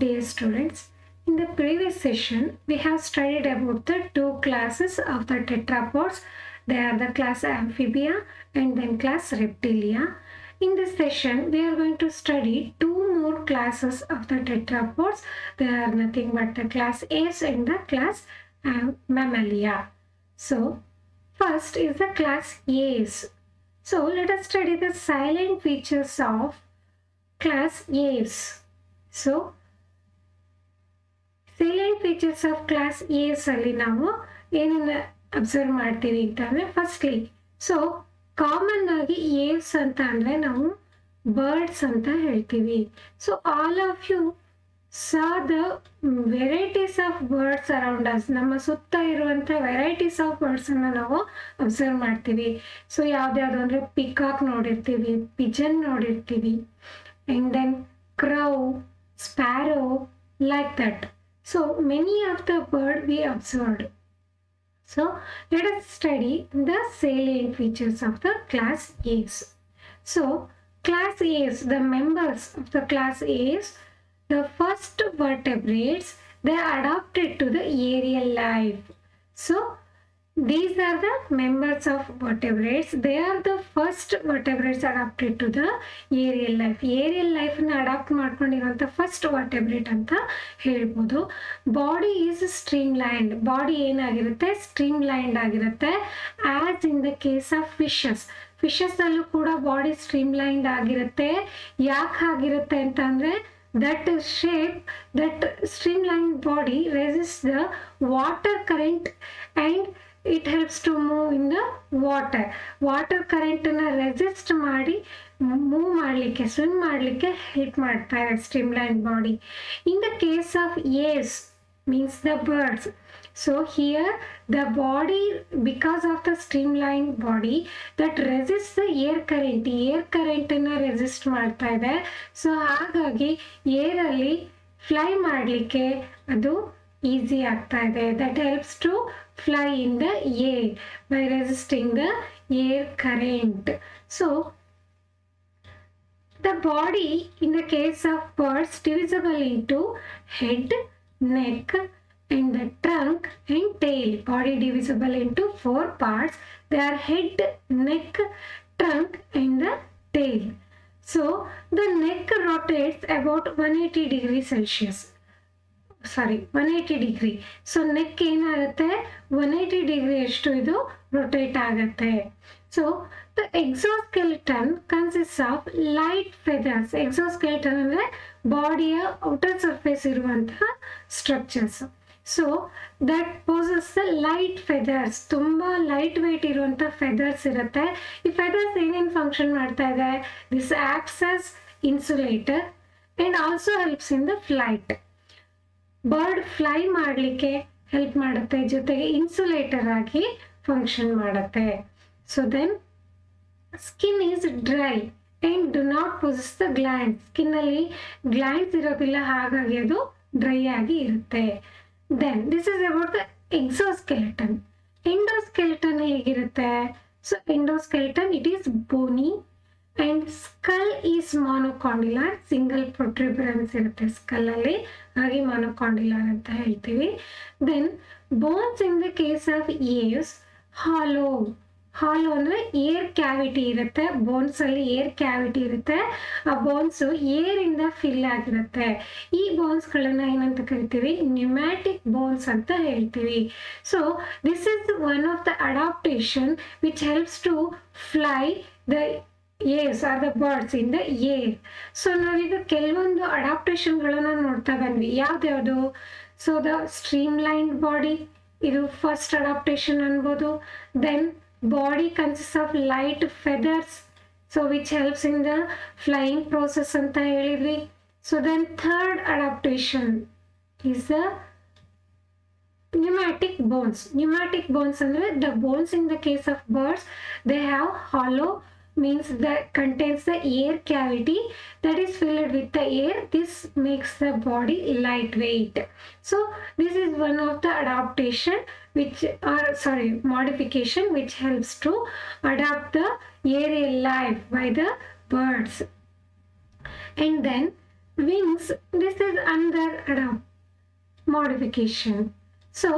Dear students, in the previous session, we have studied about the two classes of the tetrapods. They are the class Amphibia and then class Reptilia. In this session, we are going to study two more classes of the tetrapods. They are nothing but the class Apes and the class Mammalia. So, first is the class Apes. So, let us study the silent features of class Apes. So, silent features of class Aves ಅಲ್ಲಿ ನಾವು ಏನನ್ನ observe ಮಾಡ್ತೀವಿ ಅಂತಂದ್ರೆ firstly so common ಆಗಿ Aves ಅಂತ ಅಂದ್ರೆ ನಾವು birds ಅಂತ ಹೇಳ್ತೀವಿ. So all of you saw the varieties of birds around us, ನಮ್ಮ ಸುತ್ತ ಇರುವಂಥ ವೆರೈಟೀಸ್ ಆಫ್ ಬರ್ಡ್ಸನ್ನು ನಾವು ಅಬ್ಸರ್ವ್ ಮಾಡ್ತೀವಿ. ಸೊ ಯಾವ್ದ್ಯಾವ್ದು ಅಂದರೆ ಪಿಕಾಕ್ ನೋಡಿರ್ತೀವಿ, ಪಿಜನ್ ನೋಡಿರ್ತೀವಿ, and then crow, sparrow, like that. So many of the bird we observed. So let us study the salient features of the class Apes. So class Apes, the members of the class Apes, the first vertebrates, they adapted to the aerial life. So these are the members of vertebrates. They are the first vertebrates adapted to the aerial life. Aerial life na adapt ಮಾಡ್ಕೊಂಡಿರುವಂಥ first vertebrate ಅಂತ ಹೇಳ್ಬೋದು. Body is streamlined, body ಏನಾಗಿರುತ್ತೆ streamlined ಆಗಿರುತ್ತೆ. As in the case of fishes ಅಲ್ಲೂ ಕೂಡ body ಸ್ಟ್ರೀಮ್ಲೈನ್ಡ್ ಆಗಿರುತ್ತೆ. ಯಾಕೆ ಆಗಿರುತ್ತೆ ಅಂತಂದ್ರೆ that shape, that streamlined body resists the water current and it helps to move in the water. Water ಕರೆಂಟನ್ನು ರೆಸಿಸ್ಟ್ ಮಾಡಿ ಮೂವ್ ಮಾಡಲಿಕ್ಕೆ, ಸ್ವಿಮ್ ಮಾಡಲಿಕ್ಕೆ ಹೆಲ್ಪ್ ಮಾಡ್ತಾ ಇದೆ streamline body. In the case of aves means the birds. So here the body, because of the streamlined body that resists the air current ಅನ್ನು resist ಮಾಡ್ತಾ ಇದೆ. So ಹಾಗಾಗಿ ಏರಲ್ಲಿ ಫ್ಲೈ ಮಾಡಲಿಕ್ಕೆ ಅದು ಈಸಿ ಆಗ್ತಾ ಇದೆ. That helps to fly in the air by resisting the air current. So the body in the case of birds divisible into head, neck and the trunk and tail. Body divisible into four parts. They are head, neck, trunk and the tail. So the neck rotates about 180 degrees Celsius. 180 degree. So neck ಏನಾಗುತ್ತೆ 180 degree ಅಷ್ಟು ಇದು rotate ಆಗುತ್ತೆ. So the exoskeleton consist of light feathers. Exoskeleton ಅಂದರೆ ಬಾಡಿಯ outer surface ಇರುವಂತಹ structures. So that possess the light feathers, ತುಂಬ light weight ಇರುವಂಥ feathers ಇರುತ್ತೆ. ಈ ಫೆದರ್ಸ್ ಏನೇನು ಫಂಕ್ಷನ್ ಮಾಡ್ತಾ ಇದೆ, this acts as insulator and also helps in the flight. Bird fly ಮಾಡಲಿಕ್ಕೆ ಹೆಲ್ಪ್ ಮಾಡುತ್ತೆ, ಜೊತೆಗೆ ಇನ್ಸುಲೇಟರ್ ಆಗಿ ಫಂಕ್ಷನ್ ಮಾಡುತ್ತೆ. So then skin is dry and do not possess the glands. ಸ್ಕಿನ್ನಲ್ಲಿ ಗ್ಲ್ಯಾಂಡ್ಸ್ ಇರೋದಿಲ್ಲ, ಹಾಗಾಗಿ ಅದು ಡ್ರೈ ಆಗಿ ಇರುತ್ತೆ. Then this is about the exoskeleton. Endoskeleton ಹೇಗಿರುತ್ತೆ? So endoskeleton it is bony and skull is monocondylar. Single protuberance ಇರುತ್ತೆ ಸ್ಕಲ್ಲಲ್ಲಿ, ಹಾಗೆ ಮಾನೋಕಾಂಡಿಲಾರ್ ಅಂತ ಹೇಳ್ತೀವಿ. Then bones in the case of aves hollow ಅಂದರೆ ಏರ್ ಕ್ಯಾವಿಟಿ ಇರುತ್ತೆ. ಬೋನ್ಸಲ್ಲಿ ಏರ್ ಕ್ಯಾವಿಟಿ ಇರುತ್ತೆ. ಆ ಬೋನ್ಸು ಏರಿಂದ ಫಿಲ್ ಆಗಿರುತ್ತೆ. ಈ ಬೋನ್ಸ್ಗಳನ್ನು ಏನಂತ ಕರಿತೀವಿ, ನ್ಯೂಮ್ಯಾಟಿಕ್ ಬೋನ್ಸ್ ಅಂತ ಹೇಳ್ತೀವಿ. So this is one of the adaptation which helps to fly the Aves or the birds in the air. So ನಾವೀಗ ಕೆಲವೊಂದು ಅಡಾಪ್ಟೇಷನ್ಗಳನ್ನು ನೋಡ್ತಾ ಬಂದ್ವಿ. ಯಾವ್ದ್ಯಾವುದು? ಸೊ ದ ಸ್ಟ್ರೀಮ್ಲೈನ್ಡ್ ಬಾಡಿ, ಇದು ಫಸ್ಟ್ ಅಡಾಪ್ಟೇಷನ್ ಅನ್ಬೋದು. Then body consist of light feathers, so which helps in the flying process ಅಂತ ಹೇಳಿದ್ವಿ. So then third adaptation is the pneumatic bones. Pneumatic bones ಅಂದರೆ the bones in the case of birds, they have hollow, means that contains the air cavity that is filled with the air. This makes the body lightweight. So this is one of the adaptation modification which helps to adapt the aerial life by the birds. And then wings, this is under modification. So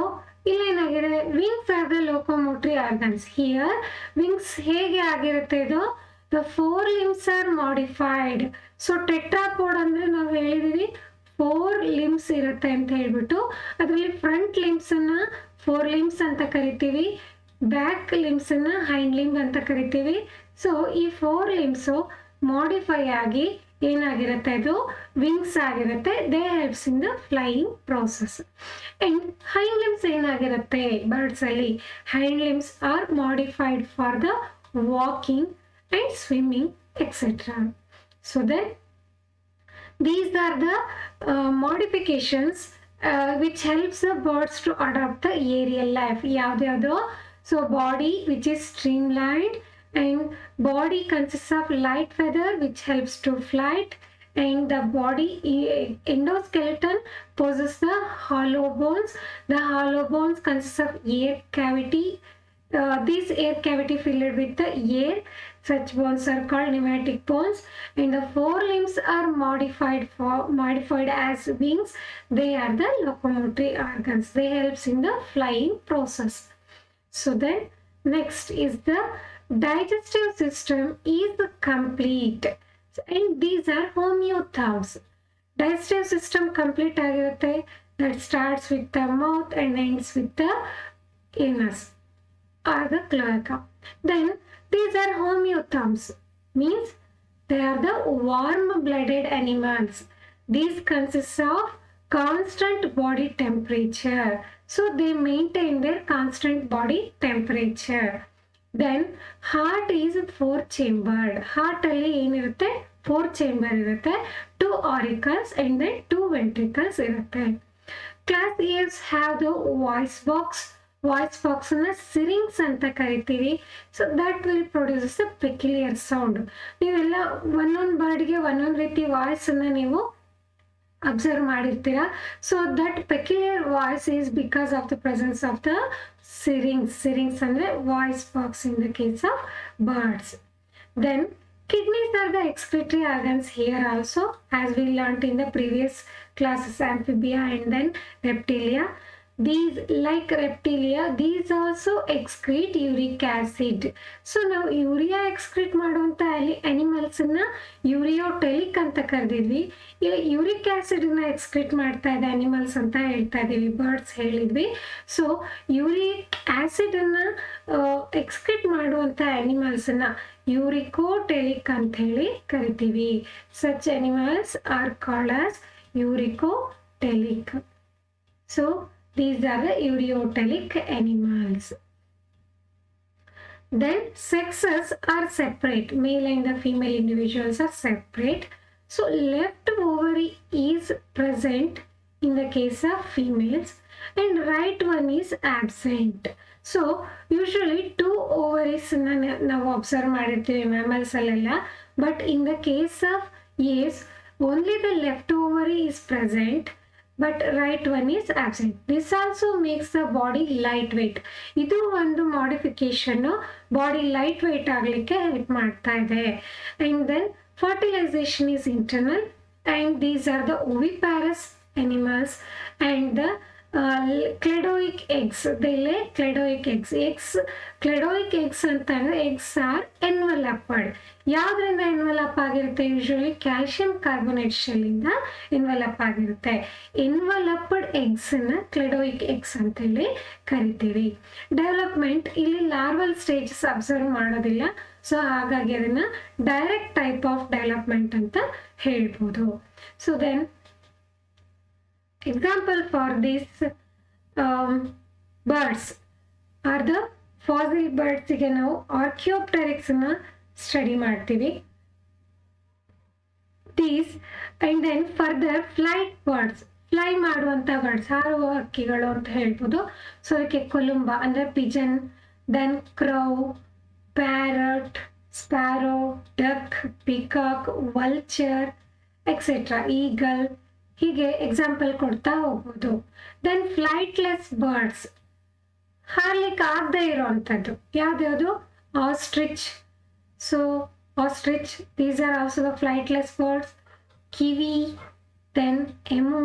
ಇಲ್ಲೇನಾಗಿದೆ, wings are the locomotory organs. Here wings ಹೇಗೆ ಆಗಿರುತ್ತೆ ಇದು, the fore limbs are modified. So tetrapod ಅಂದ್ರೆ ನಾವು ಹೇಳಿದೀವಿ four limbs ಇರುತ್ತೆ ಅಂತ ಹೇಳ್ಬಿಟ್ಟು, ಅದರಲ್ಲಿ ಫ್ರಂಟ್ ಲಿಮ್ಸ್ ಅನ್ನ ಫೋರ್ ಲಿಮ್ಸ್ ಅಂತ ಕರಿತೀವಿ, ಬ್ಯಾಕ್ ಲಿಮ್ಸ್ ಅನ್ನ ಹೈಂಡ್ ಲಿಂಬ್ ಅಂತ ಕರಿತೀವಿ. ಸೊ ಈ ಫೋರ್ ಲಿಮ್ಸು ಮಾಡಿಫೈ ಆಗಿ ಏನಾಗಿರುತ್ತೆ, ಅದು ವಿಂಗ್ಸ್ ಆಗಿರುತ್ತೆ. They helps in the flying process. And hind limbs ಏನಾಗಿರುತ್ತೆ ಬರ್ಡ್ಸ್ ಅಲ್ಲಿ, hind limbs are modified for the walking and swimming etcetera. So then these are the modifications which helps the birds to adapt the aerial life. ಯಾವ್ದು, so body which is streamlined, and body consists of light feather which helps to flight, and the body endoskeleton possesses the hollow bones. The hollow bones consists of air cavity. This air cavity filled with the air. Such bones are called pneumatic bones. And the four limbs are modified as wings. They are the locomotory organs. They helps in the flying process. So then next is the digestive system is complete, and these are homeotherms. Digestive system complete ಆಗಿರುತ್ತೆ. That starts with the mouth and ends with the anus or the cloaca. Then these are homeotherms, means they are the warm-blooded animals. These consist of constant body temperature. So they maintain their constant body temperature. Then heart is four chambered. Heart ಅಲ್ಲಿ ಏನಿರುತ್ತೆ, four chamber ಇರುತ್ತೆ, 2 auricles and then 2 ventricles ಇರುತ್ತೆ. Class A's have the voice box. Voice box ಅನ್ನ syrinx ಅಂತ ಕರಿತೀವಿ. So that will produce a peculiar sound. ನೀವೆಲ್ಲ ಒಂದೊಂದು ಬರ್ಡ್ಗೆ ಒಂದೊಂದು ರೀತಿ ವಾಯ್ಸ್ ಅನ್ನ ನೀವು ಅಬ್ಸರ್ವ್ ಮಾಡಿರ್ತೀರಾ. So that peculiar voice is because of the presence of the syrinx. Syrinx ಅಂದ್ರೆ voice box in the case of birds. Then kidneys are the excretory organs here also, as we learnt in the previous classes, amphibia and then reptilia. These, like reptilia, these also excrete uric acid. So ನಾವು urea excrete ಮಾಡುವಂಥ ಅನಿಮಲ್ಸನ್ನ ಯೂರಿಯೋಟೆಲಿಕ್ ಅಂತ ಕರೆದಿದ್ವಿ. Uric ಆ್ಯಸಿಡನ್ನ excrete ಮಾಡ್ತಾ ಇದೆ animals ಅಂತ ಹೇಳ್ತಾ ಇದ್ದೀವಿ, birds ಹೇಳಿದ್ವಿ. So uric ಆ್ಯಸಿಡನ್ನು excrete ಮಾಡುವಂಥ ಅನಿಮಲ್ಸನ್ನ ಯೂರಿಕೋಟೆಲಿಕ್ ಅಂತ ಹೇಳಿ ಕರಿತೀವಿ. Such animals are called as uricotelic. So these are the ureotelic animals. Then sexes are separate. Male and the female individuals are separate. So left ovary is present in the case of females and right one is absent. So usually 2 ovaries ನಾವು observe ಮಾಡಿರ್ತೀವಿ mammals ಅಲ್ಲೆಲ್ಲ, but in the case of A's only the left ovary is present but right one is absent. This also makes the body lightweight. ಇದು ಒಂದು modification body light weight ಆಗಲಿಕ್ಕೆ help ಮಾಡ್ತಾ ಇದೆ. And then fertilization is internal, and these are the oviparous animals, and the cleidoic eggs. they lay cleidoic eggs. Cleidoic eggs ಅಂತಂದ್ರೆ eggs are enveloped. ಯಾವ್ದ್ರಿಂದ envelope ಆಗಿರುತ್ತೆ, usually calcium carbonate shell ಇಂದ envelope ಆಗಿರುತ್ತೆ. Enveloped eggs ಅನ್ನ ಕ್ಲೆಡೋಯಿಕ್ eggs ಅಂತ ಹೇಳಿ ಕರಿತೀವಿ. Development ಇಲ್ಲಿ ಲಾರ್ವಲ್ ಸ್ಟೇಜಸ್ ಅಬ್ಸರ್ವ್ ಮಾಡೋದಿಲ್ಲ, ಸೊ ಹಾಗಾಗಿ ಅದನ್ನ ಡೈರೆಕ್ಟ್ ಟೈಪ್ ಆಫ್ ಡೆವಲಪ್ಮೆಂಟ್ ಅಂತ ಹೇಳ್ಬೋದು. So then example for these birds are the fossil birds. ಈಗ ನಾವು ಆರ್ಕಿಯೋಪ್ಟೆರಿಕ್ಸ್ ನ ಸ್ಟಡಿ ಮಾಡ್ತೀವಿ. these and then further flight birds, fly ಮಾಡುವಂತ ಬರ್ಡ್ಸ್, ಹಾರುವ ಹಕ್ಕಿಗಳು ಅಂತ ಹೇಳ್ಬೋದು. ಸೊ ಅದಕ್ಕೆ ಕೊಲುಂಬ ಅಂದ್ರೆ pigeon, then crow, parrot, sparrow, duck, peacock, vulture etcetera, eagle, ಹೀಗೆ ಎಕ್ಸಾಂಪಲ್ ಕೊಡ್ತಾ ಹೋಗ್ಬೋದು. ದೆನ್ ಫ್ಲೈಟ್ಲೆಸ್ ಬರ್ಡ್ಸ್, ಹಾರ್ಲಿಕ್ಕೆ ಆಗದೆ ಇರೋವಂಥದ್ದು ಯಾವ್ದ್ಯಾವುದು, ostrich. So ostrich, these are also the flightless birds. kiwi, then emu,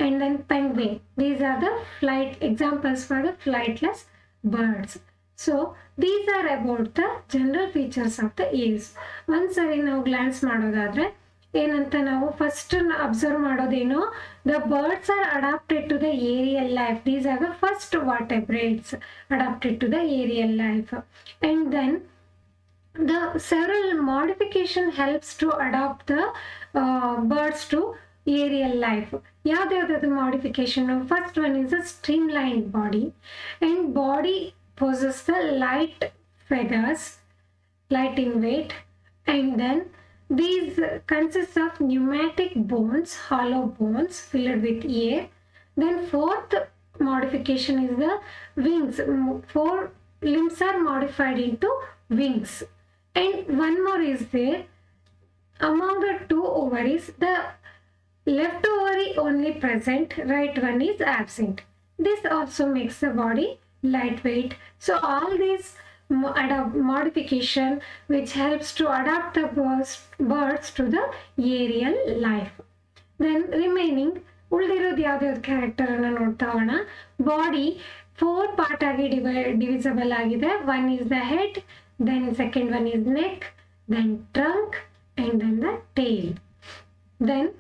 and then penguin. These are the flight examples for the flightless birds. So these are about the general features of the ears. ಒಂದ್ಸರಿ ನಾವು glance ಮಾಡೋದಾದ್ರೆ ಏನಂತ ನಾವು first observe ಮಾಡೋದೇನು, the birds are adapted to the aerial life. These are the first vertebrates adapted to the aerial life, and then the several modification helps to adapt the birds to aerial life. ಯಾವ್ದು modification? First one is a streamlined body, and body possesses the light feathers, light in weight, and then these consist of pneumatic bones, hollow bones filled with air. Then fourth modification is the wings. 4 limbs are modified into wings. And one more is there. Among the 2 ovaries, the left ovary only present, right one is absent. This also makes the body lightweight. So all these modification which helps to adapt the birds to the aerial life. Then remaining ಉಳಿದಿರೋದು ಯಾವ್ದಾವ್ದು character ಅನ್ನ ನೋಡ್ತಾ ಹೋಗೋಣ. Body 4 part ಆಗಿ divisible ಆಗಿದೆ. One is the head, then second one is neck, then trunk, and then the tail. Then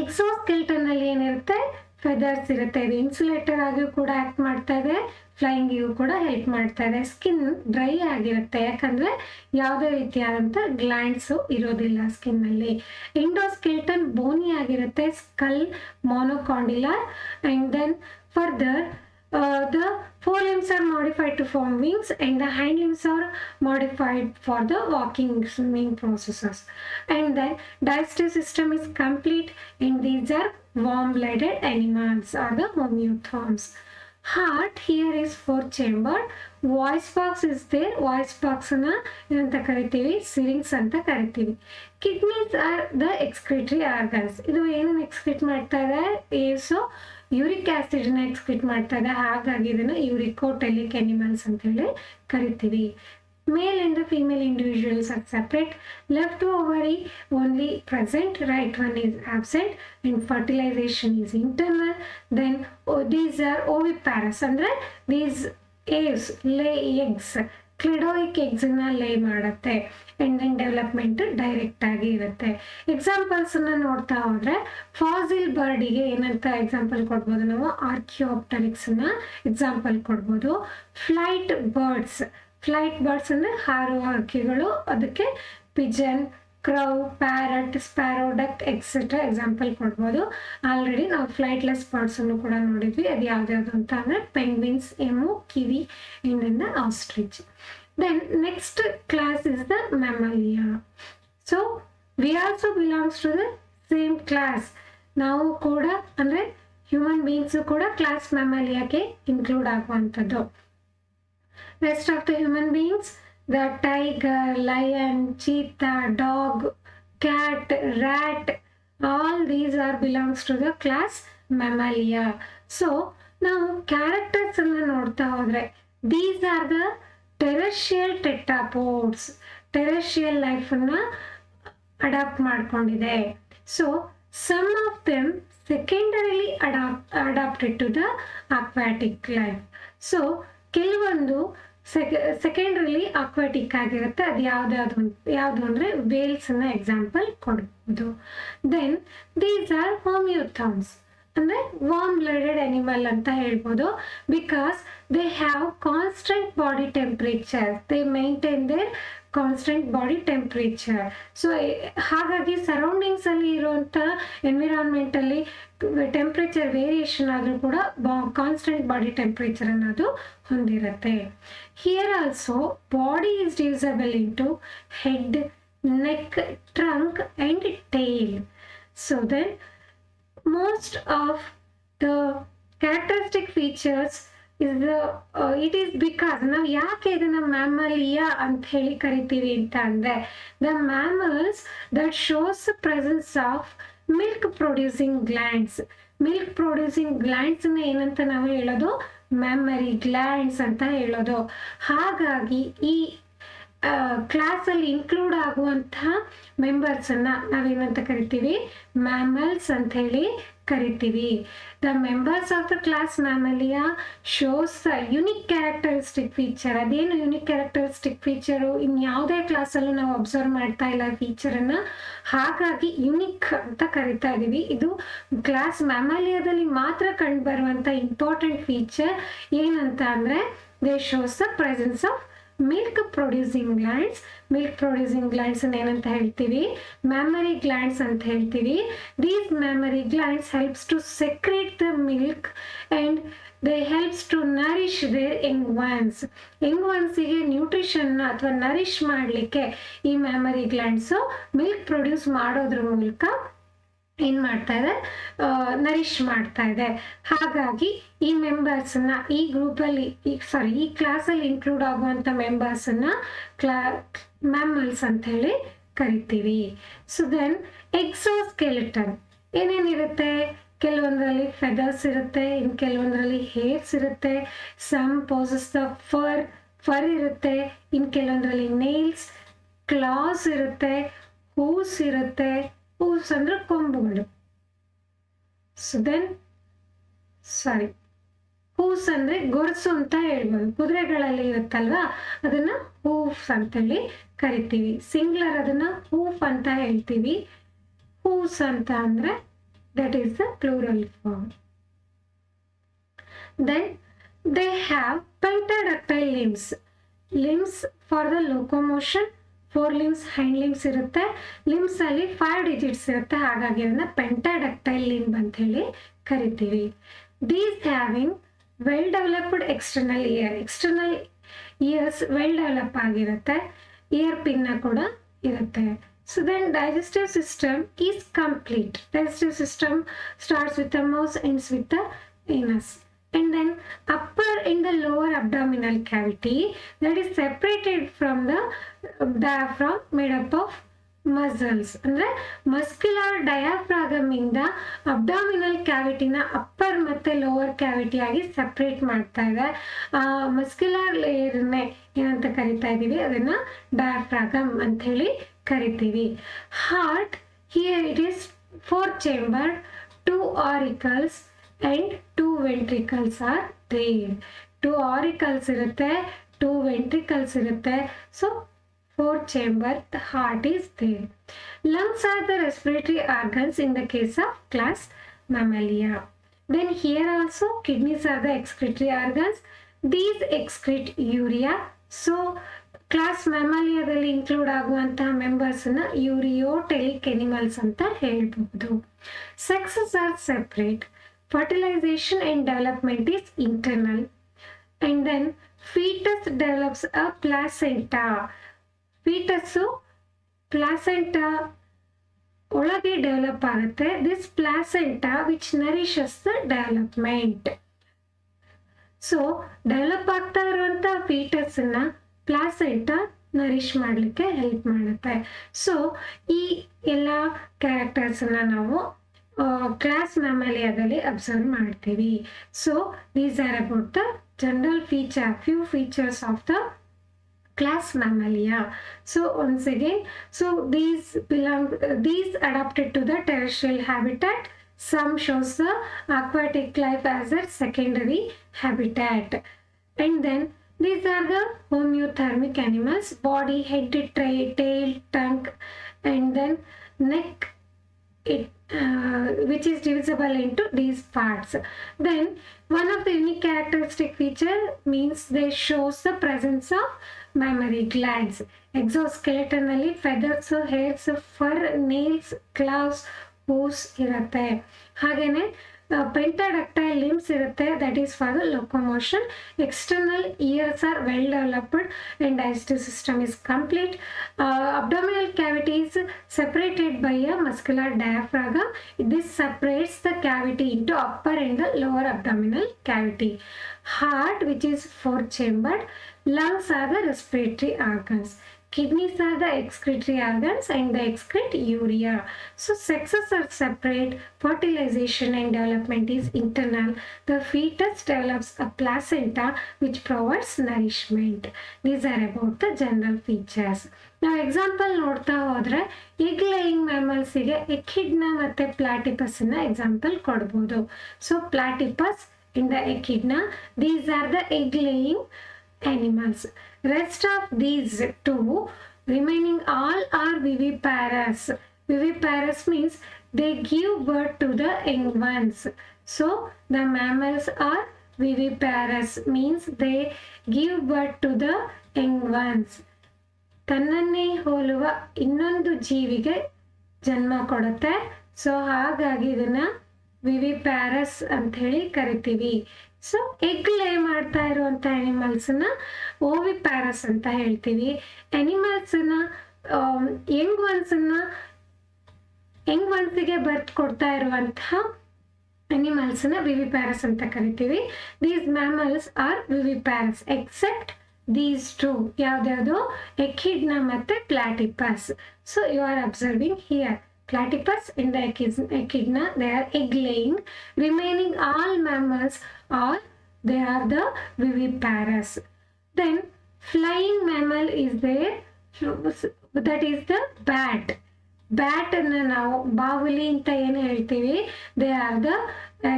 exoskeleton ಅಲ್ಲಿ ಏನಿರುತ್ತೆ, feathers ಇರುತ್ತೆ. ಇದು ಇನ್ಸುಲೇಟರ್ ಆಗಿಯೂ ಕೂಡ ಆಕ್ಟ್ ಮಾಡ್ತಾ ಇದೆ, ಫ್ಲೈಯಿಂಗಿಗೂ ಕೂಡ ಹೆಲ್ಪ್ ಮಾಡ್ತಾ ಇದೆ. ಸ್ಕಿನ್ ಡ್ರೈ ಆಗಿರುತ್ತೆ, ಯಾಕಂದ್ರೆ ಯಾವುದೇ ರೀತಿಯಾದಂಥ ಗ್ಲ್ಯಾಂಡ್ಸು ಇರೋದಿಲ್ಲ ಸ್ಕಿನ್ನಲ್ಲಿ. ಎಂಡೋಸ್ಕೆಲ್ಟನ್ ಬೋನಿ ಆಗಿರುತ್ತೆ, skull monocondylar, and then further the forelimbs are modified to form wings, and the hind limbs are modified for the walking, swimming processes. And then digestive system is complete, and these are warm-blooded animals or the homeotherms. Heart here is 4 chambered. Voice box is there. Voice box na ಏನಂತ ಕರಿತೀವಿ, ಸಿರಿಂಕ್ಸ್ ಅಂತ ಕರಿತೀವಿ. Kidneys are the excretory organs. ಇದು ಏನನ್ನು ಎಕ್ಸ್ಕ್ರಿಟ್ ಮಾಡ್ತಾ ಇದೆ, ಏಸು uric ಆಸಿಡ್ನ ಎಕ್ಸ್ಕ್ರಿಟ್ ಮಾಡ್ತಾ ಇದೆ, ಹಾಗಾಗಿ ಇದನ್ನು ಯೂರಿಕೋಟೆಲಿಕ್ ಅನಿಮಲ್ಸ್ ಅಂತ ಹೇಳಿ ಕರಿತೀವಿ. Male and the female individuals are separate. Left ovary only present, right one is absent, and fertilization is internal. Then these are oviparous, andre these eggs lay eggs, ಕ್ಲಿಡೋಯಿಕ್ ಎಗ್ಸ್ನ ಲೇ ಮಾಡುತ್ತೆ, ಅಂಡ್ ದೆನ್ ಡೆವಲಪ್ಮೆಂಟ್ ಡೈರೆಕ್ಟ್ ಆಗಿ ಇರುತ್ತೆ. ಎಕ್ಸಾಂಪಲ್ಸನ್ನು ನೋಡ್ತಾ ಹೋದ್ರೆ fossil ಬರ್ಡಿಗೆ ಏನಂತ example ಕೊಡ್ಬೋದು ನಾವು, ಆರ್ಕಿಯೋಪ್ಟರಿಕ್ಸ್ನ ಎಕ್ಸಾಂಪಲ್ ಕೊಡ್ಬೋದು. ಫ್ಲೈಟ್ ಬರ್ಡ್ಸ್ ಅಂದರೆ ಹಾರುವ ಹಕ್ಕಿಗಳು, ಅದಕ್ಕೆ pigeon, crow, parrot, sparrow, duck etcetera example ಕೊಡ್ಬೋದು. ಆಲ್ರೆಡಿ ನಾವು ಫ್ಲೈಟ್ಲೆಸ್ ಬರ್ಡ್ಸನ್ನು ಕೂಡ ನೋಡಿದ್ವಿ. ಅದು ಯಾವ್ದ್ಯಾವ್ದು ಅಂತ ಅಂದರೆ penguins, emu, kiwi, and then the ostrich. Then next class is the mammalia. So we also belongs to the same class. ನಾವು ಕೂಡ ಅಂದರೆ ಹ್ಯೂಮನ್ ಬೀಯಿಂಗ್ಸು ಕೂಡ ಕ್ಲಾಸ್ ಮ್ಯಾಮಲಿಯಾಗೆ ಇನ್ಕ್ಲೂಡ್ ಆಗುವಂಥದ್ದು. Rest of the human beings, the tiger, lion, cheetah, dog, cat, rat, all these are belongs to the class mammalia. So ನಾವು characters ಅನ್ನು ನೋಡ್ತಾ ಹೋದ್ರೆ, these are the terrestrial tetrapods, terrestrial ಲೈಫನ್ನು adapt ಮಾಡ್ಕೊಂಡಿದೆ. So some of them secondarily adapted to the aquatic life. So ಕೆಲವೊಂದು secondarily aquatic ಆಗಿರುತ್ತೆ. ಅದು ಯಾವುದು ಅಂದರೆ ವೇಲ್ಸನ್ನ ಎಕ್ಸಾಂಪಲ್ ಕೊಡ್ಬೋದು. ದೆನ್ ದೀಸ್ ಆರ್ ಹೋಮಿಯೋಥರ್ಮ್ಸ್, ಅಂದರೆ ವಾರ್ಮ್ ಬ್ಲಡೆಡ್ ಅನಿಮಲ್ ಅಂತ ಹೇಳ್ಬೋದು. Because they have constant body temperature, they maintain their constant body temperature. So ಹಾಗಾಗಿ ಸರೌಂಡಿಂಗ್ಸಲ್ಲಿ ಇರುವಂಥ ಎನ್ವಿರಾನ್ಮೆಂಟಲ್ಲಿ ಟೆಂಪ್ರೇಚರ್ ವೇರಿಯೇಷನ್ ಆದರೂ ಕೂಡ ಕಾನ್ಸ್ಟೆಂಟ್ ಬಾಡಿ ಟೆಂಪ್ರೇಚರ್ ಅನ್ನೋದು ಹೊಂದಿರುತ್ತೆ. Here also body is divisible into head, neck, trunk and tail. So then most of the characteristic features is it is because ನಾವು ಯಾಕೆ ಇದನ್ನ ಮ್ಯಾಮಲಿಯಾ ಅಂತ ಹೇಳಿ ಕರಿತೀವಿ ಅಂತ ಅಂದ್ರೆ, the mammals that shows the presence of milk producing glands. Milk producing glands ಏನಂತ ನಾವು ಹೇಳೋದು, ಮ್ಯಾಮರಿ ಗ್ಲ್ಯಾಂಡ್ಸ್ ಅಂತ ಹೇಳೋದು. ಹಾಗಾಗಿ ಈ ಕ್ಲಾಸಲ್ಲಿ ಇನ್ಕ್ಲೂಡ್ ಆಗುವಂತಹ ಮೆಂಬರ್ಸನ್ನು ನಾವೇನಂತ ಕರಿತೀವಿ, ಮ್ಯಾಮಲ್ಸ್ ಅಂತ ಹೇಳಿ ಕರಿತೀವಿ. The members of the class Mammalia shows unique characteristic feature. ಅದೇನು ಯುನಿಕ್ ಕ್ಯಾರೆಕ್ಟರಿಸ್ಟಿಕ್ ಫೀಚರು, ಇನ್ಯಾವುದೇ ಕ್ಲಾಸಲ್ಲೂ ನಾವು ಅಬ್ಸರ್ವ್ ಮಾಡ್ತಾ ಇಲ್ಲ ಫೀಚರನ್ನು, ಹಾಗಾಗಿ ಯುನಿಕ್ ಅಂತ ಕರಿತಾ ಇದ್ದೀವಿ. ಇದು ಕ್ಲಾಸ್ ಮ್ಯಾಮಲಿಯಾದಲ್ಲಿ ಮಾತ್ರ ಕಂಡುಬರುವಂಥ ಇಂಪಾರ್ಟೆಂಟ್ ಫೀಚರ್ ಏನಂತ ಅಂದರೆ, they shows the presence of milk producing glands. Milk producing glands ಏನಂತ ಹೇಳ್ತೀವಿ, ಮ್ಯಾಮರಿ ಗ್ಲ್ಯಾಂಡ್ಸ್ ಅಂತ ಹೇಳ್ತೀವಿ. These mammary glands helps to secrete the milk and they helps to nourish their young ones. Young ಒನ್ಸಿಗೆ nutrition ಅಥವಾ nourish ಮಾಡಲಿಕ್ಕೆ ಈ mammary glands milk produce ಮಾಡೋದ್ರ ಮೂಲಕ ಏನು ಮಾಡ್ತಾ ಇದೆ, ನರಿಶ್ ಮಾಡ್ತಾ ಇದೆ. ಹಾಗಾಗಿ ಈ ಮೆಂಬರ್ಸನ್ನ ಈ ಗ್ರೂಪಲ್ಲಿ ಈ ಕ್ಲಾಸಲ್ಲಿ ಇನ್ಕ್ಲೂಡ್ ಆಗುವಂಥ ಮೆಂಬರ್ಸನ್ನು ಮ್ಯಾಮಲ್ಸ್ ಅಂತ ಹೇಳಿ ಕರಿತೀವಿ. ಸೊ ದೆನ್ ಎಕ್ಸೋಸ್ಕೆಲಿಟನ್ ಏನೇನಿರುತ್ತೆ, ಕೆಲವೊಂದರಲ್ಲಿ ಫೆದರ್ಸ್ ಇರುತ್ತೆ, ಇನ್ನು ಕೆಲವೊಂದರಲ್ಲಿ ಹೇರ್ಸ್ ಇರುತ್ತೆ. ಸಮ್ ಪೋಸಸ್ ದ ಫರ್ ಇರುತ್ತೆ, ಇನ್ನು ಕೆಲವೊಂದರಲ್ಲಿ ನೇಲ್ಸ್, ಕ್ಲಾಸ್ ಇರುತ್ತೆ, ಹೂಸ್ ಇರುತ್ತೆ. ಹೂಸ್ ಅಂದ್ರೆ ಕೊಂಬುಗಳು. ಹೂಸ್ ಅಂದ್ರೆ ಗೊರಸು ಅಂತ ಹೇಳ್ಬೋದು. ಕುದುರೆಗಳಲ್ಲಿ ಇರುತ್ತಲ್ವಾ, ಅದನ್ನ ಹೂಫ್ ಅಂತೇಳಿ ಕರಿತೀವಿ. ಸಿಂಗ್ಲರ್ ಅದನ್ನ ಹೂಫ್ ಅಂತ ಹೇಳ್ತೀವಿ. ಹೂಸ್ ಅಂತ ಅಂದ್ರೆ that is the plural form. Then they have pentadactyl limbs for the locomotion. 4 limbs, hand limbs ಇರುತ್ತೆ. ಲಿಮ್ಸ್ ಅಲ್ಲಿ 5 digits ಇರುತ್ತೆ, ಹಾಗಾಗಿ ಅದನ್ನ ಪೆಂಟಾಡಕ್ಟೈಲ್ ಲಿಂಬ್ ಅಂತ ಹೇಳಿ ಕರಿತೀವಿ. These having well developed external ears well develop ಆಗಿರುತ್ತೆ. ಇಯರ್ ಪಿನ್ನ ಕೂಡ ಇರುತ್ತೆ. So then digestive system is complete. Digestive system starts with the mouth, ends with the anus. And then upper in the lower abdominal cavity that is separated from the diaphragm made up of muscles. ಅಂದ್ರೆ muscular ಡಯಾಫ್ರಾಗಮ್ ಇಂದ abdominal ಕ್ಯಾವಿಟಿನ upper ಮತ್ತೆ lower cavity ಆಗಿ separate ಮಾಡ್ತಾ ಇದೆ. Muscular ಲೇಯರ್ನೇ ಏನಂತ ಕರಿತಾ ಇದೀವಿ, ಅದನ್ನ ಡಯಾಫ್ರಾಗಮ್ ಅಂತ ಹೇಳಿ ಕರಿತೀವಿ. Heart, here it is 4 chambered, 2 auricles and 2 ventricles are there. 2 auricles irutte, 2 ventricles irutte. So 4 chamber, the heart is there. Lungs are the respiratory organs in the case of class Mammalia. Then here also kidneys are the excretory organs. These excrete urea. So class ಮ್ಯಾಮಾಲಿಯಾದಲ್ಲಿ include ಆಗುವಂತಹ ಮೆಂಬರ್ಸ್ನ ureotelic animals ಅಂತ ಹೇಳ್ಬಹುದು. Sexes are separate. Fertilization and development is internal. And then fetus develops a placenta. Fetus placenta ಒಳಗೆ develop ಆಗುತ್ತೆ. This placenta which nourishes the development. So develop ಆಗ್ತಾ ಇರುವಂಥ ಫೀಟಸ್ನ placenta nourish ಮಾಡಲಿಕ್ಕೆ ಹೆಲ್ಪ್ ಮಾಡುತ್ತೆ. ಸೊ ಈ ಎಲ್ಲ ಕ್ಯಾರೆಕ್ಟರ್ಸನ್ನ ನಾವು ಕ್ಲಾಸ್ ಮ್ಯಾಮಾಲಿಯಾದಲ್ಲಿ ಅಬ್ಸರ್ವ್ ಮಾಡ್ತೀವಿ. So these R about the general few features of the class Mammalia. So once again, so these adapted to the terrestrial habitat. Some shows the aquatic life as a secondary habitat. And then these are the homeothermic animals: body, head, tail, tongue, and then neck, which is divisible into these parts. Then one of the unique characteristic feature means they shows the presence of mammary glands. Exoskeleton ಅಲ್ಲಿ feathers, hairs, fur, nails, claws, hooves ಇರುತ್ತೆ. ಹಾಗೇನೆ pentadactyl limbs ಇರುತ್ತೆ, that is for the locomotion. External ears are well developed and digestive system is complete. Abdominal cavity is separated by a muscular diaphragm. This separates the cavity into upper and the lower abdominal cavity. Heart, which is 4 chambered. Lungs are the respiratory organs. Kidneys are the excretory organs and they excrete urea. So sexes are separate. Fertilization and development is internal. The fetus develops a placenta which provides nourishment. These are about the general features. ನಾವು example ನೋಡ್ತಾ ಹೋದ್ರೆ egg laying ಮ್ಯಾಮಲ್ಸಿಗೆ echidna ಮತ್ತೆ ಪ್ಲಾಟಿಪಸ್ನ example ಕೊಡ್ಬೋದು. So platypus in the echidna, these are the egg laying animals. Rest of these two remaining all are viviparous. Viviparous means they give birth to the young ones. So the mammals are viviparous means they give birth to the young ones. ತನ್ನನ್ನೇ ಹೋಲುವ ಇನ್ನೊಂದು ಜೀವಿಗೆ ಜನ್ಮ ಕೊಡುತ್ತೆ. So ಹಾಗಾಗಿ ಇದನ್ನ ವಿವಿಪ್ಯಾರಸ್ ಅಂತ ಹೇಳಿ ಕರಿತೀವಿ. ಸೊ ಎಗ್ ಲೇ ಮಾಡ್ತಾ ಇರುವಂಥ ಅನಿಮಲ್ಸ್ನ ಓವಿಪ್ಯಾರಸ್ ಅಂತ ಹೇಳ್ತೀವಿ. ಅನಿಮಲ್ಸನ್ನ ಯಂಗ್ ಒನ್ಸಿಗೆ ಬರ್ತ್ ಕೊಡ್ತಾ ಇರುವಂತಹ ಅನಿಮಲ್ಸ್ನ ವಿವಿಪ್ಯಾರಸ್ ಅಂತ ಕರಿತೀವಿ. These mammals are viviparous except these two. ಯಾವ್ದ್ಯಾವುದು? ಎಕಿಡ್ನ ಮತ್ತೆ platypus. So you are observing here. Platypus in the echidna, they are egg laying. Remaining all mammals are, they are the viviparous. Then flying mammal is there, that is the bat. Bat na ನಾವು ಬಾವುಲಿ ಅಂತ ಏನು ಹೇಳ್ತೀವಿ, they are the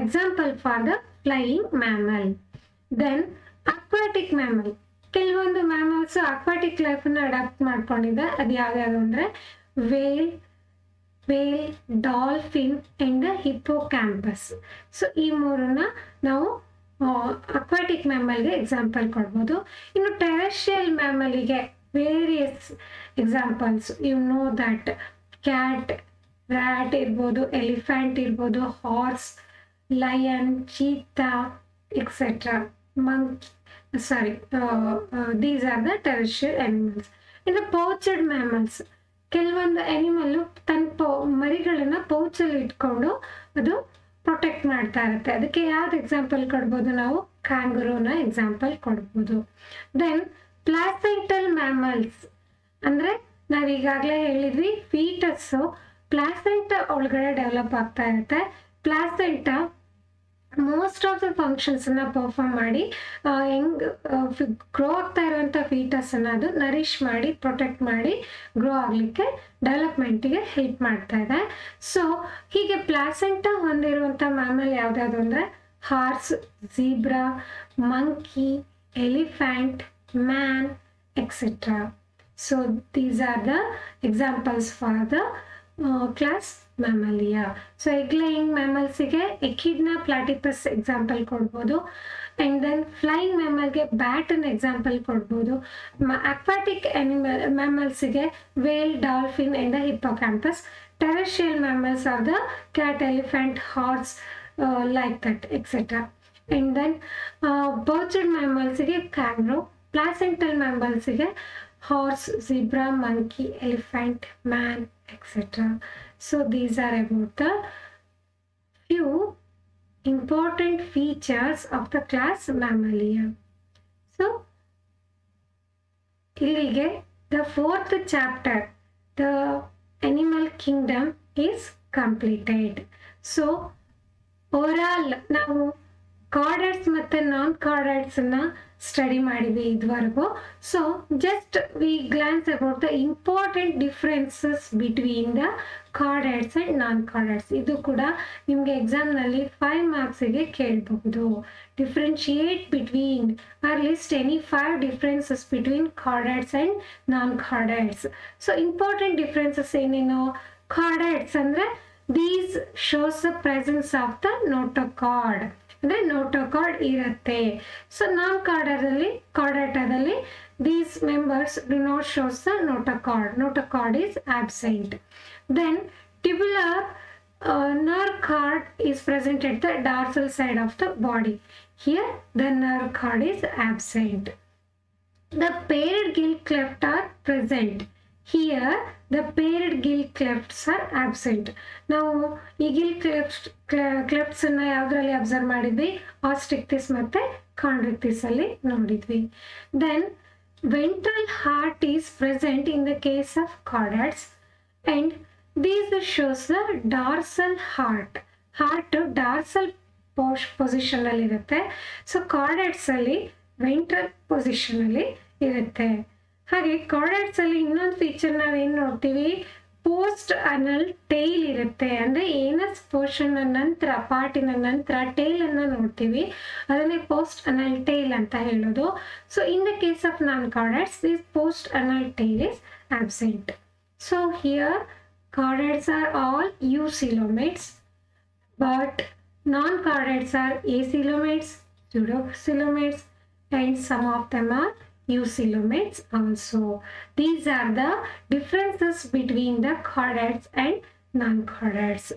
example for the flying mammal. Then aquatic mammal. ಕೆಲವೊಂದು mammals aquatic ಲೈಫನ್ನ adapt ಮಾಡ್ಕೊಂಡಿದೆ. ಅದು ಯಾವ್ಯಾವುದು ಅಂದರೆ whale, dolphin and hippocampus. So ಈ ಮೂರನ್ನ ನಾವು ಅಕ್ವಾಟಿಕ್ ಮ್ಯಾಮಲ್ಗೆ ಎಕ್ಸಾಂಪಲ್ ಕೊಡ್ಬೋದು. ಇನ್ನು ಟೆರೆಸ್ಟ್ರಿಯಲ್ ಮ್ಯಾಮಲಿಗೆ various examples you know that cat, rat ಇರ್ಬೋದು, ಎಲಿಫೆಂಟ್ ಇರ್ಬೋದು, horse, lion, cheetah etcetera, these are the terrestrial animals. In the poached mammals, ಕೆಲವೊಂದು ಅನಿಮಲ್ಲು ತನ್ನ ಮರಿಗಳನ್ನ ಪೌಚಲ್ಲಿ ಇಟ್ಕೊಂಡು ಅದು ಪ್ರೊಟೆಕ್ಟ್ ಮಾಡ್ತಾ ಇರುತ್ತೆ. ಅದಕ್ಕೆ ಯಾವ್ದು ಎಕ್ಸಾಂಪಲ್ ಕೊಡ್ಬೋದು ನಾವು? ಕ್ಯಾಂಗರೂನ ಎಕ್ಸಾಂಪಲ್ ಕೊಡ್ಬೋದು. ದೆನ್ ಪ್ಲಾಸೆಂಟಲ್ ಮ್ಯಾಮಲ್ಸ್ ಅಂದರೆ ನಾವೀಗಾಗಲೇ ಹೇಳಿದ್ವಿ, ಫೀಟಸ್ಸು ಪ್ಲಾಸೆಂಟ ಒಳಗಡೆ ಡೆವಲಪ್ ಆಗ್ತಾ ಇರುತ್ತೆ. ಪ್ಲಾಸೆಂಟ ಮೋಸ್ಟ್ ಆಫ್ ದ ಫಂಕ್ಷನ್ಸನ್ನು ಪರ್ಫಾರ್ಮ್ ಮಾಡಿ ಹೆಂಗ್ ಗ್ರೋ ಆಗ್ತಾ ಇರುವಂಥ ಫೀಟಸನ್ನು ಅದು ನರಿಶ್ ಮಾಡಿ ಪ್ರೊಟೆಕ್ಟ್ ಮಾಡಿ ಗ್ರೋ ಆಗಲಿಕ್ಕೆ ಡೆವಲಪ್ಮೆಂಟಿಗೆ ಹೆಲ್ಪ್ ಮಾಡ್ತಾ ಇದೆ. ಸೊ ಹೀಗೆ ಪ್ಲಾಸೆಂಟ ಹೊಂದಿರುವಂಥ ಮ್ಯಾಮಲ್ ಯಾವುದಾದ್ರು ಅಂದರೆ horse, zebra, monkey, elephant, man etcetera. So these are the examples for the class Mammalia. So egg laying ಮ್ಯಾಮಲ್ಸಿಗೆ ಎಕಿಡ್ನ, ಪ್ಲಾಟಿಪಸ್ ಎಕ್ಸಾಂಪಲ್ ಕೊಡ್ಬೋದು. ಆ್ಯಂಡ್ ದೆನ್ ಫ್ಲೈಯಿಂಗ್ ಮ್ಯಾಮಲ್ಗೆ ಬ್ಯಾಟನ್ನು ಎಕ್ಸಾಂಪಲ್ ಕೊಡ್ಬೋದು. ಅಕ್ವಾಟಿಕ್ ಮ್ಯಾಮಲ್ಸಿಗೆ whale, dolphin and the hippocampus. Terrestrial mammals are the cat, elephant, horse, like that etcetera. And then pouched ಮ್ಯಾಮಲ್ಸಿಗೆ kangaroo. Placental ಮ್ಯಾಮಲ್ಸಿಗೆ horse, zebra, monkey, elephant, man, etc. So these are about the few important features of the class Mammalia. So ಇಲ್ಲಿಗೆ the fourth chapter, the animal kingdom, is completed. So overall ನಾವು chordates ಮತ್ತು non ಕಾರ್ಡೇಟ್ಸನ್ನು study ಮಾಡಿದ್ವಿ ಇದುವರೆಗೂ. So just we glance about the important differences between the chordates and non chordates. ಇದು ಕೂಡ ನಿಮಗೆ ಎಕ್ಸಾಮ್ನಲ್ಲಿ 5 ಮಾರ್ಕ್ಸಿಗೆ ಕೇಳಬಹುದು. Differentiate between or list any 5 differences between chordates and non chordates. So important differences ಏನೇನು? ಕಾರ್ಡೇಟ್ಸ್ ಅಂದರೆ these shows the presence of the notochord, ಅಂದರೆ notochord ಇರುತ್ತೆ. ಸೊ ನಾನ್ ಕಾರ್ಡೇಟದಲ್ಲಿ these members do not shows the notochord is absent. Then tubular nerve cord is present at the dorsal side of the body. Here the nerve cord is absent. The paired gill clefts are present. Here the paired gill clefts are absent. ನಾವು ಈ ಗಿಲ್ ಕ್ಲೆಫ್ಟ್ಸ್ ಅನ್ನ ಯಾವ್ದ್ರಲ್ಲಿ observe ಮಾಡಿದ್ವಿ? ಆಸ್ಟ್ರಿಕ್ಟಿಸ್ ಮತ್ತೆ Chondrichthyes ಅಲ್ಲಿ ನೋಡಿದ್ವಿ. Then ventral heart is present in the case of chordates, and this shows the dorsal heart. Heart dorsal position ಅಲ್ಲಿ ಇರುತ್ತೆ. ಸೊ chordates ಅಲ್ಲಿ ventral position ಅಲ್ಲಿ ಇರುತ್ತೆ. ಹಾಗೆ chordates ಅಲ್ಲಿ ಇನ್ನೊಂದು ಫೀಚರ್ ನಾವೇನು ನೋಡ್ತೀವಿ, ಪೋಸ್ಟ್ ಅನಲ್ ಟೈಲ್ ಇರುತ್ತೆ. ಅಂದರೆ ಏನಸ್ ಪೋರ್ಷನ್ ನಂತರ ಪಾರ್ಟಿನ ನಂತರ ಟೈಲ್ ಅನ್ನ ನೋಡ್ತೀವಿ, ಅದನ್ನೇ ಪೋಸ್ಟ್ ಅನಲ್ ಟೈಲ್ ಅಂತ ಹೇಳೋದು. So in the case of non chordates, this post anal tail is absent. So here chordates are all eucoelomates, but non-chordates are acoelomates, pseudocoelomates, and some of them are eucoelomates also. These are the differences between the chordates and non-chordates.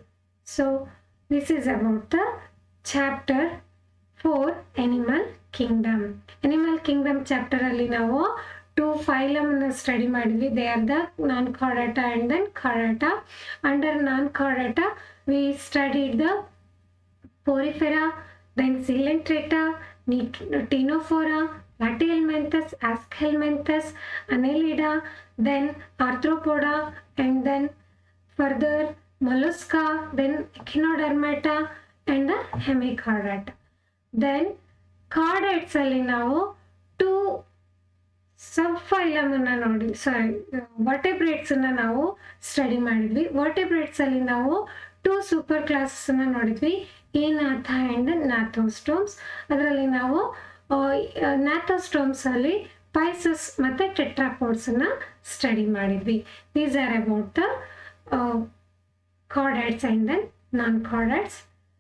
So this is about the chapter 4 Animal Kingdom. Animal Kingdom chapter ಅಲ್ಲಿ ನಾವು 2 phylum study ಮಾಡಿದ್ವಿ. They are the non-chordata and then chordata. Under non-chordata we studied the Porifera, then Coelenterata, Ctenophora, Platyhelminthes, Aschelminthes, Annelida, then Arthropoda, and then further Mollusca, then Echinodermata, and the Hemichordata. Then chordates ಅಲ್ಲಿ ನಾವು 2 ಸಬ್ಫೈಲಮ್ ಅನ್ನ ನೋಡಿ, ವರ್ಟೆಬ್ರೇಟ್ಸ್ ಅನ್ನ ನಾವು study ಮಾಡಿದ್ವಿ. ವರ್ಟೆಬ್ರೇಟ್ಸ್ ಅಲ್ಲಿ ನಾವು 2 super classes ಅನ್ನ ನೋಡಿದ್ವಿ, ಏನಾಥ ಅಂಡ್ ನ್ಯಾಥೋಸ್ಟೋಮ್ಸ್. ಅದರಲ್ಲಿ ನಾವು ನ್ಯಾಥೋಸ್ಟೋಮ್ಸ್ ಅಲ್ಲಿ ಪೈಸಸ್ ಮತ್ತೆ ಟೆಟ್ರಾಪೋಡ್ಸ್ ಅನ್ನ ಸ್ಟಡಿ ಮಾಡಿದ್ವಿ. These are about the chordates and then non-chordates.